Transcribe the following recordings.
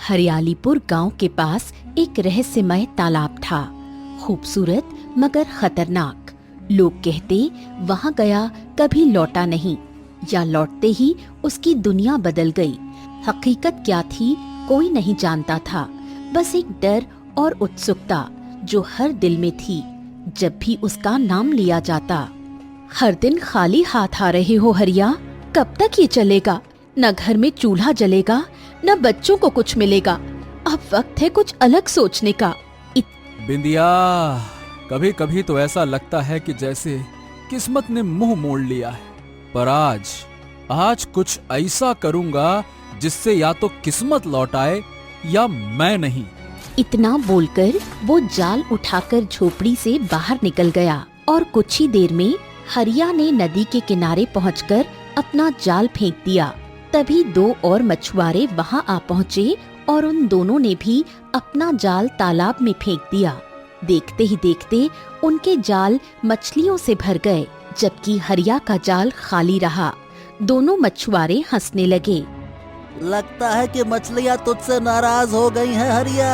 हरियालीपुर गांव के पास एक रहस्यमय तालाब था, खूबसूरत मगर खतरनाक। लोग कहते वहां गया कभी लौटा नहीं, या लौटते ही उसकी दुनिया बदल गई। हकीकत क्या थी कोई नहीं जानता था, बस एक डर और उत्सुकता जो हर दिल में थी जब भी उसका नाम लिया जाता। हर दिन खाली हाथ आ रहे हो हरिया, कब तक ये चलेगा? न घर में चूल्हा जलेगा, न बच्चों को कुछ मिलेगा। अब वक्त है कुछ अलग सोचने का। बिंदिया, कभी कभी तो ऐसा लगता है कि जैसे किस्मत ने मुंह मोड़ लिया है। पर आज कुछ ऐसा करूंगा जिससे या तो किस्मत लौट आए या मैं नहीं। इतना बोलकर वो जाल उठाकर झोपड़ी से बाहर निकल गया और कुछ ही देर में हरिया ने नदी के किनारे पहुंचकर अपना जाल फेंक दिया। तभी दो और मछुआरे वहां आ पहुंचे और उन दोनों ने भी अपना जाल तालाब में फेंक दिया। देखते ही देखते उनके जाल मछलियों से भर गए, जबकि हरिया का जाल खाली रहा। दोनों मछुआरे हंसने लगे। लगता है कि मछलियाँ तुझसे नाराज हो गई हैं हरिया।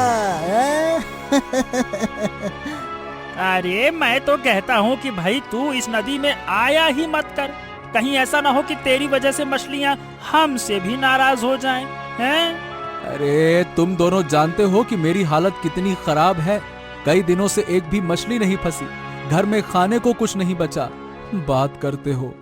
अरे मैं तो कहता हूँ कि भाई तू इस नदी में आया ही मत कर। कहीं ऐसा ना हो कि तेरी वजह से मछलियाँ हमसे भी नाराज हो जाएं, हैं? अरे तुम दोनों जानते हो कि मेरी हालत कितनी खराब है। कई दिनों से एक भी मछली नहीं फंसी, घर में खाने को कुछ नहीं बचा। बात करते हो।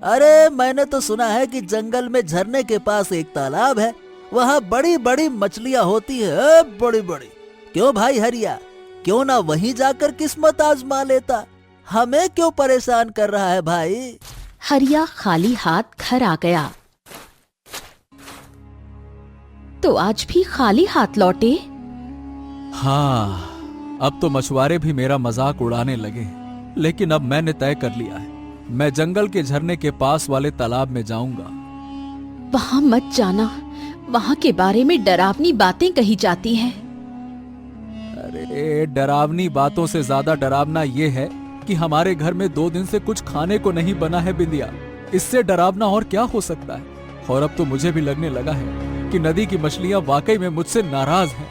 अरे मैंने तो सुना है कि जंगल में झरने के पास एक तालाब है, वहाँ बड़ी बड़ी मछलियाँ होती है, बड़ी बड़ी। क्यों भाई हरिया, क्यों ना वहीं जाकर किस्मत आजमा लेता? हमें क्यों परेशान कर रहा है भाई? हरिया खाली हाथ घर आ गया। तो आज भी खाली हाथ लौटे? हाँ, अब तो मछुआरे भी मेरा मजाक उड़ाने लगे। लेकिन अब मैंने तय कर लिया है, मैं जंगल के झरने के पास वाले तालाब में जाऊंगा। वहाँ मत जाना, वहाँ के बारे में डरावनी बातें कही जाती हैं। अरे डरावनी बातों से ज्यादा डरावना ये है कि हमारे घर में 2 दिन से कुछ खाने को नहीं बना है बिंदिया। इससे डरावना और क्या हो सकता है? और अब तो मुझे भी लगने लगा है कि नदी की मछलियां वाकई में मुझसे नाराज हैं।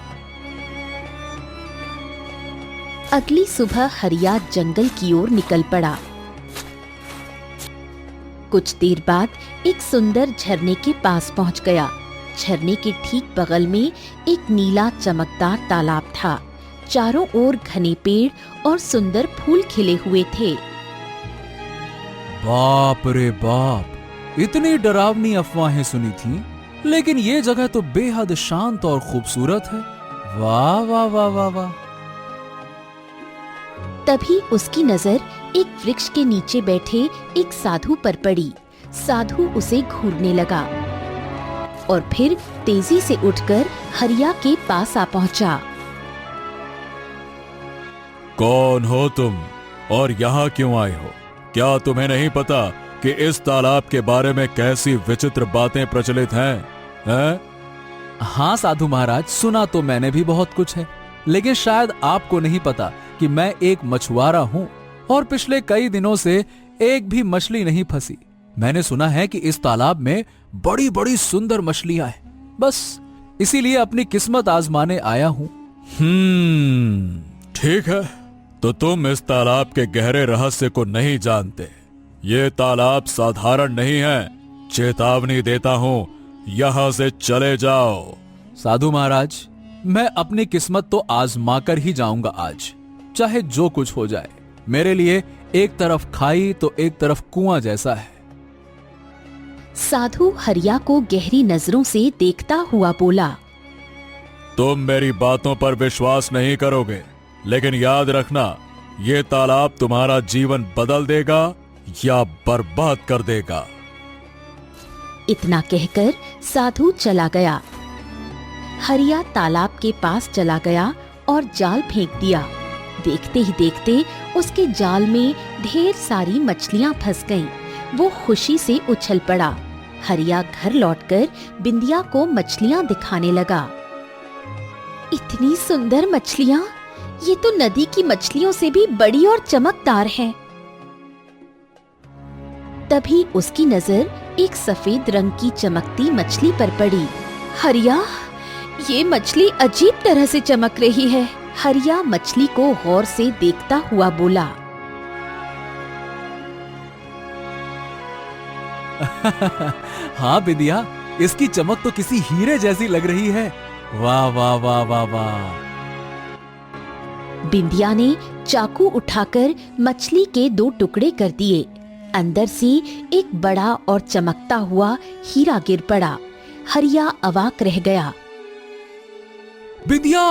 अगली सुबह हरिया जंगल की ओर निकल पड़ा। कुछ देर बाद एक सुंदर झरने के पास पहुंच गया। झरने के ठीक बगल में एक नीला चमकदार तालाब था। चारों ओर घने पेड़ और सुंदर फूल खिले हुए थे। बाप रे बाप, इतनी डरावनी अफवाहें सुनी थी, लेकिन ये जगह तो बेहद शांत और खूबसूरत है। वाह वाह वाह वाह वाह। तभी उसकी नजर एक वृक्ष के नीचे बैठे एक साधु पर पड़ी। साधु उसे घूरने लगा और फिर तेजी से उठकर हरिया के पास आ पहुंचा। कौन हो तुम और यहाँ क्यों आए हो? क्या तुम्हें नहीं पता कि इस तालाब के बारे में कैसी विचित्र बातें प्रचलित हैं? हाँ साधु महाराज, सुना तो मैंने भी बहुत कुछ है, लेकिन शायद आपको नहीं पता कि मैं एक मछुआरा हूँ और पिछले कई दिनों से एक भी मछली नहीं फंसी। मैंने सुना है कि इस तालाब में बड़ी बड़ी सुंदर मछलियां हैं, बस इसीलिए अपनी किस्मत आजमाने आया हूँ। ठीक है, तो तुम इस तालाब के गहरे रहस्य को नहीं जानते। ये तालाब साधारण नहीं है। चेतावनी देता हूँ, यहाँ से चले जाओ। साधु महाराज, मैं अपनी किस्मत तो आजमा कर ही जाऊंगा आज, चाहे जो कुछ हो जाए। मेरे लिए एक तरफ खाई तो एक तरफ कुआं जैसा है। साधु हरिया को गहरी नजरों से देखता हुआ बोला, तुम मेरी बातों पर विश्वास नहीं करोगे, लेकिन याद रखना, ये तालाब तुम्हारा जीवन बदल देगा या बर्बाद कर देगा। इतना कहकर साधु चला गया। हरिया तालाब के पास चला गया और जाल फेंक दिया। देखते ही देखते उसके जाल में ढेर सारी मछलियां फंस गईं। वो खुशी से उछल पड़ा। हरिया घर लौटकर बिंदिया को मछलियां दिखाने लगा। इतनी सुंदर मछलियां, ये तो नदी की मछलियों से भी बड़ी और चमकदार हैं। तभी उसकी नजर एक सफेद रंग की चमकती मछली पर पड़ी। हरिया, ये मछली अजीब तरह से चमक रही है। हरिया मछली को गौर से देखता हुआ बोला। हाँ बिंदिया, इसकी चमक तो किसी हीरे जैसी लग रही है। वाह वाह वाह वाह वाह। बिंदिया ने चाकू उठाकर मछली के 2 टुकड़े कर दिए। अंदर से एक बड़ा और चमकता हुआ हीरा गिर पड़ा। हरिया अवाक रह गया। बिंदिया,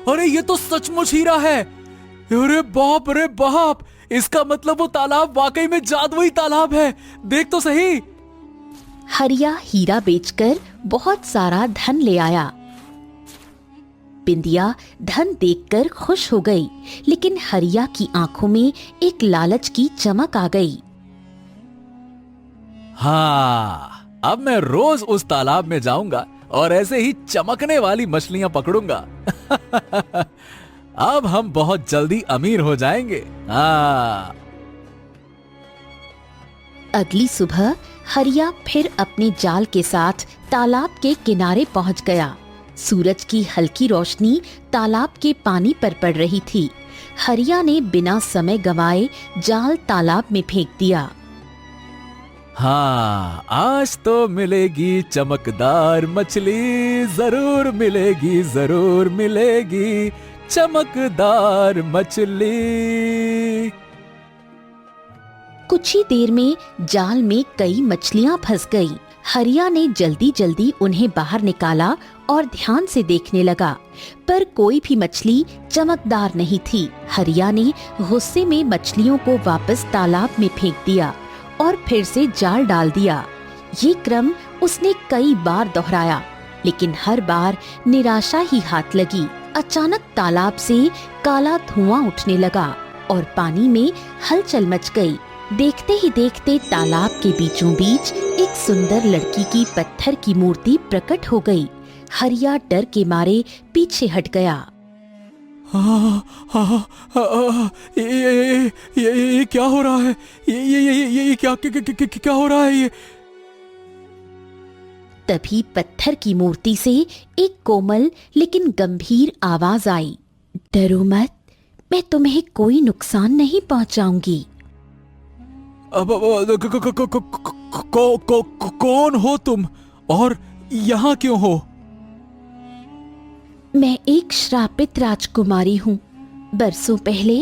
अरे ये तो सचमुच हीरा है। अरे बाप रे बाप, इसका मतलब वो तालाब वाकई में जादुई तालाब है। देख तो सही। हरिया हीरा बेचकर बहुत सारा धन ले आया। बिंदिया धन देखकर खुश हो गई, लेकिन हरिया की आंखों में एक लालच की चमक आ गई। हाँ, अब मैं रोज उस तालाब में जाऊंगा और ऐसे ही चमकने वाली मछलियां पकड़ूंगा। अब हम बहुत जल्दी अमीर हो जाएंगे। हाँ। अगली सुबह हरिया फिर अपने जाल के साथ तालाब के किनारे पहुंच गया। सूरज की हल्की रोशनी तालाब के पानी पर पड़ रही थी। हरिया ने बिना समय गंवाए जाल तालाब में फेंक दिया। हाँ, आज तो मिलेगी चमकदार मछली, जरूर मिलेगी, जरूर मिलेगी चमकदार मछली। कुछ ही देर में जाल में कई मछलियां फंस गई। हरिया ने जल्दी जल्दी उन्हें बाहर निकाला और ध्यान से देखने लगा, पर कोई भी मछली चमकदार नहीं थी। हरिया ने गुस्से में मछलियों को वापस तालाब में फेंक दिया और फिर से जाल डाल दिया। ये क्रम उसने कई बार दोहराया, लेकिन हर बार निराशा ही हाथ लगी। अचानक तालाब से काला धुआं उठने लगा और पानी में हलचल मच गई। देखते ही देखते तालाब के बीचों बीच एक सुंदर लड़की की पत्थर की मूर्ति प्रकट हो गई। हरिया डर के मारे पीछे हट गया। ये क्या हो रहा है? ये क्या हो रहा है ये? तभी पत्थर की मूर्ति से एक कोमल लेकिन गंभीर आवाज आई। डरो मत, मैं तुम्हें कोई नुकसान नहीं पहुंचाऊंगी। कौन हो तुम और यहाँ क्यों हो? मैं एक श्रापित राजकुमारी हूँ। बरसों पहले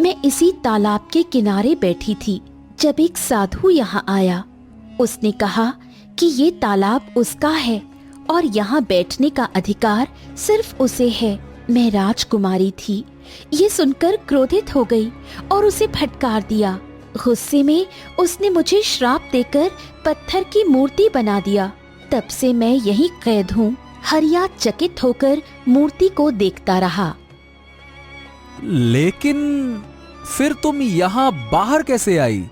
मैं इसी तालाब के किनारे बैठी थी जब एक साधु यहाँ आया। उसने कहा कि ये तालाब उसका है और यहाँ बैठने का अधिकार सिर्फ उसे है। मैं राजकुमारी थी। ये सुनकर क्रोधित हो गई और उसे फटकार दिया। गुस्से में उसने मुझे श्राप देकर पत्थर की मूर्ति बना दिया। तब से मैं यहीं कैद हूँ। हरिया चकित होकर मूर्ति को देखता रहा। लेकिन फिर तुम यहाँ बाहर कैसे आई?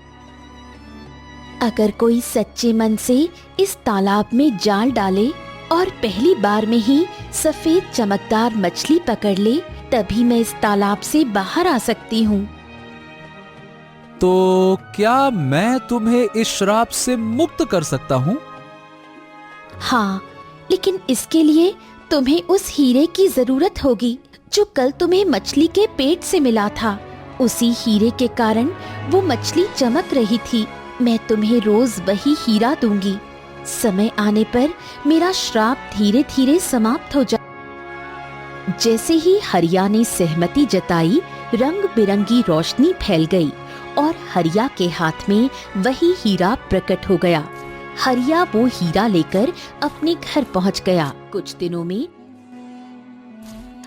अगर कोई सच्चे मन से इस तालाब में जाल डाले और पहली बार में ही सफेद चमकदार मछली पकड़ ले, तभी मैं इस तालाब से बाहर आ सकती हूँ। तो क्या मैं तुम्हें इस श्राप से मुक्त कर सकता हूँ? हाँ, लेकिन इसके लिए तुम्हें उस हीरे की जरूरत होगी जो कल तुम्हें मछली के पेट से मिला था। उसी हीरे के कारण वो मछली चमक रही थी। मैं तुम्हें रोज वही हीरा दूंगी। समय आने पर मेरा श्राप धीरे धीरे समाप्त हो जाए। जैसे ही हरिया ने सहमति जताई, रंग बिरंगी रोशनी फैल गई और हरिया के हाथ में वही हीरा प्रकट हो गया। हरिया वो हीरा लेकर अपने घर पहुंच गया। कुछ दिनों में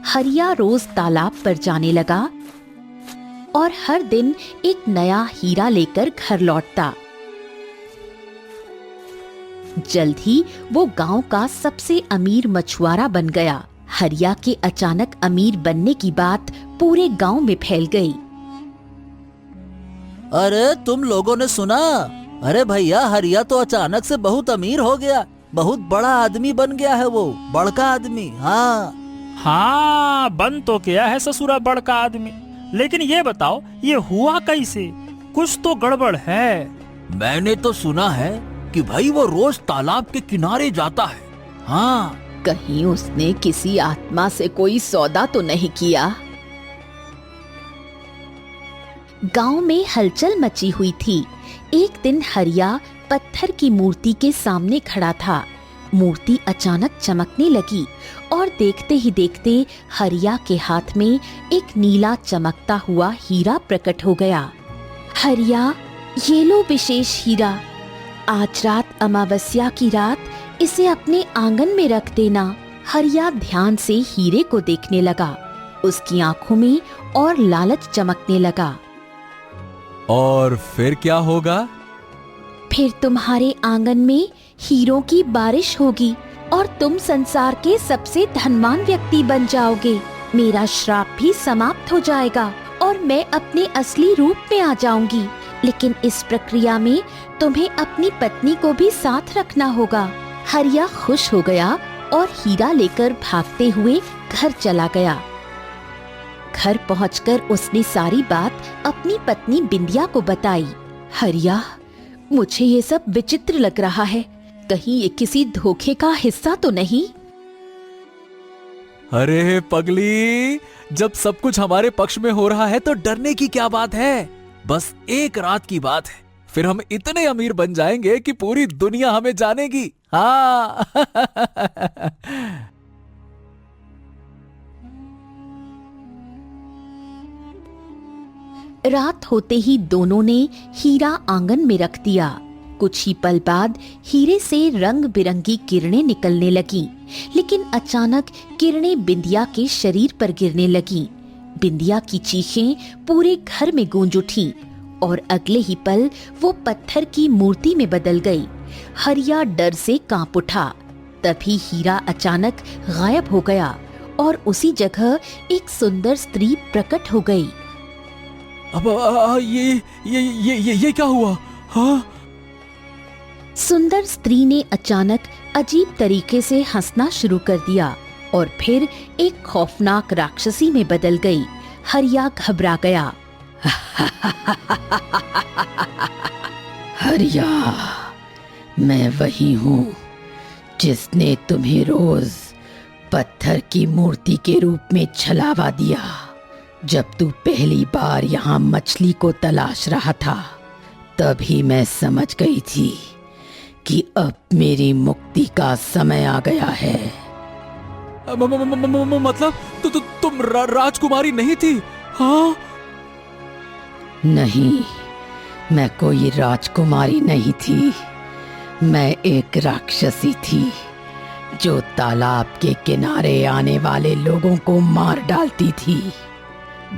हरिया रोज तालाब पर जाने लगा और हर दिन एक नया हीरा लेकर घर लौटता। जल्द ही वो गांव का सबसे अमीर मछुआरा बन गया। हरिया के अचानक अमीर बनने की बात पूरे गांव में फैल गई। अरे तुम लोगों ने सुना? अरे भैया, हरिया तो अचानक से बहुत अमीर हो गया। बहुत बड़ा आदमी बन गया है वो, बड़का आदमी। हाँ, बन तो क्या है ससुरा बड़का आदमी। लेकिन ये बताओ, ये हुआ कैसे? कुछ तो गड़बड़ है। मैंने तो सुना है कि भाई वो रोज तालाब के किनारे जाता है। हाँ, कहीं उसने किसी आत्मा से कोई सौदा तो नहीं किया। गांव में हलचल मची हुई थी। एक दिन हरिया पत्थर की मूर्ति के सामने खड़ा था। मूर्ति अचानक चमकने लगी और देखते ही देखते हरिया के हाथ में एक नीला चमकता हुआ हीरा प्रकट हो गया। हरिया, ये लो विशेष हीरा। आज रात अमावस्या की रात इसे अपने आंगन में रख देना। हरिया ध्यान से हीरे को देखने लगा। उसकी आंखों में और लालच चमकने लगा। और फिर क्या होगा? फिर तुम्हारे आंगन में हीरों की बारिश होगी और तुम संसार के सबसे धनवान व्यक्ति बन जाओगे। मेरा श्राप भी समाप्त हो जाएगा और मैं अपने असली रूप में आ जाऊंगी। लेकिन इस प्रक्रिया में तुम्हें अपनी पत्नी को भी साथ रखना होगा। हरिया खुश हो गया और हीरा लेकर भागते हुए घर चला गया। घर पहुंचकर उसने सारी बात अपनी पत्नी बिंदिया को बताई। हरिया, मुझे ये सब विचित्र लग रहा है। कहीं ये किसी धोखे का हिस्सा तो नहीं? अरे पगली, जब सब कुछ हमारे पक्ष में हो रहा है तो डरने की क्या बात है? बस एक रात की बात है, फिर हम इतने अमीर बन जाएंगे कि पूरी दुनिया हमें जानेगी। हाँ। रात होते ही दोनों ने हीरा आंगन में रख दिया। कुछ ही पल बाद हीरे से रंग बिरंगी किरणें निकलने लगीं, लेकिन अचानक किरणें बिंदिया के शरीर पर गिरने लगीं। बिंदिया की चीखें पूरे घर में गूंज उठीं और अगले ही पल वो पत्थर की मूर्ति में बदल गई। हरिया डर से कांप उठा। तभी हीरा अचानक गायब हो गया और उसी जगह एक सुंदर स्त्री प्रकट हो गई। अब ये क्या हुआ? हाँ? सुंदर स्त्री ने अचानक अजीब तरीके से हंसना शुरू कर दिया और फिर एक खौफनाक राक्षसी में बदल गई। हरिया घबरा गया। हरिया, मैं वही हूँ जिसने तुम्हें रोज पत्थर की मूर्ति के रूप में छलावा दिया। जब तू पहली बार यहाँ मछली को तलाश रहा था, तभी मैं समझ गई थी कि अब मेरी मुक्ति का समय आ गया है। मतलब तुम राजकुमारी नहीं थी? हाँ? नहीं, मैं कोई राजकुमारी नहीं थी। मैं एक राक्षसी थी जो तालाब के किनारे आने वाले लोगों को मार डालती थी।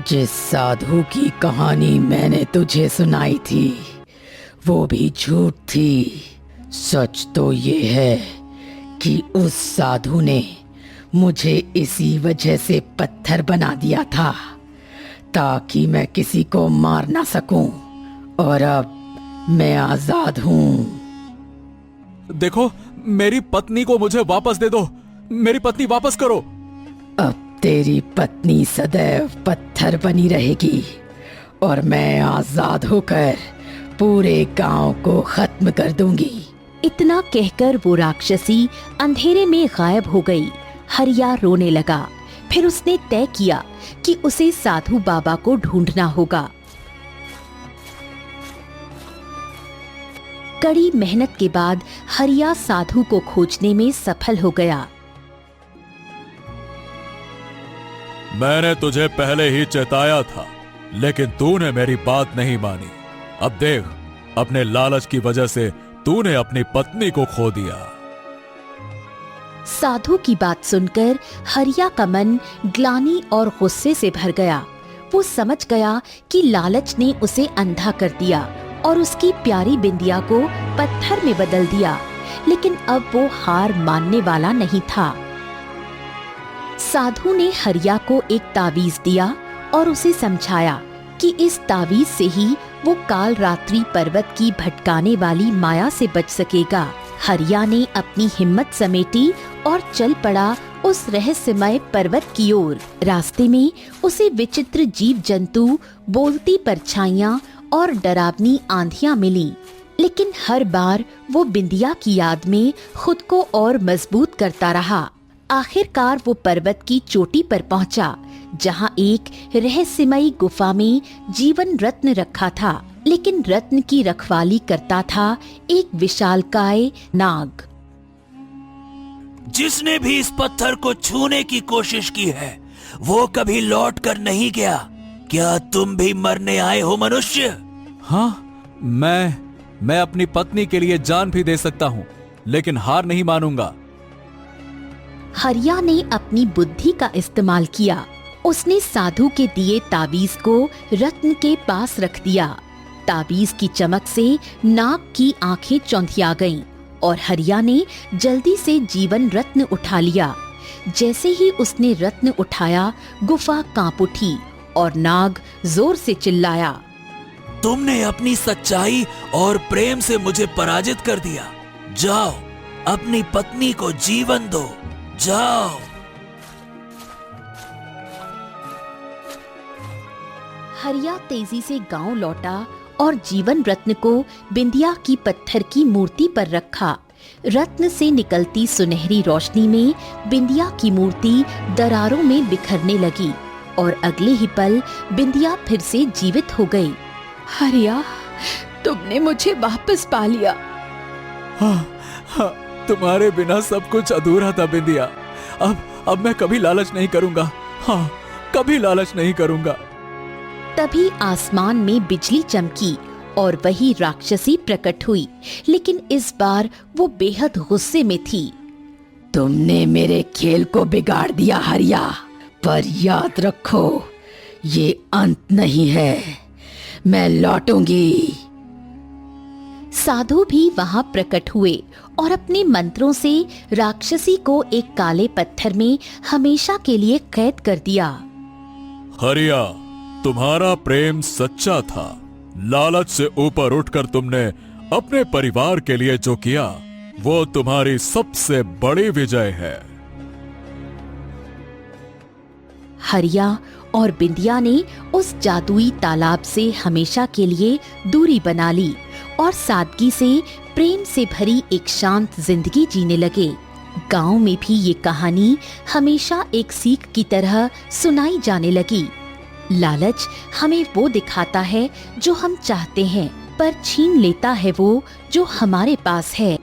जिस साधु की कहानी मैंने तुझे सुनाई थी, वो भी झूठ थी। सच तो ये है कि उस साधु ने मुझे इसी वजह से पत्थर बना दिया था ताकि मैं किसी को मार ना सकूं, और अब मैं आजाद हूं। देखो, मेरी पत्नी को मुझे वापस दे दो। मेरी पत्नी वापस करो। अब तेरी पत्नी सदैव पत्थर बनी रहेगी और मैं आजाद होकर पूरे गांव को खत्म कर दूंगी। इतना कहकर वो राक्षसी अंधेरे में गायब हो गई। हरिया रोने लगा। फिर उसने तय किया कि उसे साधु बाबा को ढूंढना होगा। कड़ी मेहनत के बाद हरिया साधु को खोजने में सफल हो गया। मैंने तुझे पहले ही चेताया था, लेकिन तूने मेरी बात नहीं मानी। अब देख, अपने लालच की वजह से तूने अपनी पत्नी को खो दिया। साधु की बात सुनकर हरिया का मन ग्लानि और गुस्से से भर गया। वो समझ गया कि लालच ने उसे अंधा कर दिया और उसकी प्यारी बिंदिया को पत्थर में बदल दिया, लेकिन अब वो हार मानने वाला नहीं था। साधु ने हरिया को एक तावीज दिया और उसे समझाया कि इस तावीज से ही वो काल रात्रि पर्वत की भटकाने वाली माया से बच सकेगा। हरिया ने अपनी हिम्मत समेटी और चल पड़ा उस रहस्यमय पर्वत की ओर। रास्ते में उसे विचित्र जीव जंतु, बोलती परछाइयां और डरावनी आंधियां मिली। लेकिन हर बार वो बिंदिया की याद में खुद को और मजबूत करता रहा। आखिरकार वो पर्वत की चोटी पर पहुंचा, जहां एक रहस्यमयी गुफा में जीवन रत्न रखा था, लेकिन रत्न की रखवाली करता था एक विशालकाय नाग। जिसने भी इस पत्थर को छूने की कोशिश की है वो कभी लौट कर नहीं गया। क्या तुम भी मरने आए हो मनुष्य? हाँ, मैं अपनी पत्नी के लिए जान भी दे सकता हूँ, लेकिन हार नहीं मानूंगा। हरिया ने अपनी बुद्धि का इस्तेमाल किया। उसने साधु के दिए ताबीज को रत्न के पास रख दिया। ताबीज की चमक से नाग की आंखें चौंधिया गईं और हरिया ने जल्दी से जीवन रत्न उठा लिया। जैसे ही उसने रत्न उठाया, गुफा कांप उठी और नाग जोर से चिल्लाया, तुमने अपनी सच्चाई और प्रेम से मुझे पराजित कर दिया। जाओ, अपनी पत्नी को जीवन दो, जाओ। हरिया तेजी से गांव लौटा और जीवन रत्न को बिंदिया की पत्थर की मूर्ति पर रखा। रत्न से निकलती सुनहरी रोशनी में बिंदिया की मूर्ति दरारों में बिखरने लगी और अगले ही पल बिंदिया फिर से जीवित हो गई। हरिया, तुमने मुझे वापस पा लिया। हाँ, तुम्हारे बिना सब कुछ अधूरा था बिंदिया। अब मैं कभी लालच नहीं करूंगा। हाँ, कभी लालच नहीं करूंगा। तभी आसमान में बिजली चमकी और वही राक्षसी प्रकट हुई, लेकिन इस बार वो बेहद गुस्से में थी। तुमने मेरे खेल को बिगाड़ दिया हरिया, पर याद रखो, ये अंत नहीं है। मैं लौटूंगी। साधु भी वहां प्रकट हुए और अपने मंत्रों से राक्षसी को एक काले पत्थर में हमेशा के लिए कैद कर दिया। हरिया, तुम्हारा प्रेम सच्चा था। लालच से ऊपर उठकर तुमने अपने परिवार के लिए जो किया, वो तुम्हारी सबसे बड़ी विजय है। हरिया और बिंदिया ने उस जादुई तालाब से हमेशा के लिए दूरी बना ली और सादगी से प्रेम से भरी एक शांत जिंदगी जीने लगे। गांव में भी ये कहानी हमेशा एक सीख की तरह सुनाई जाने लगी। लालच हमें वो दिखाता है जो हम चाहते हैं, पर छीन लेता है वो जो हमारे पास है।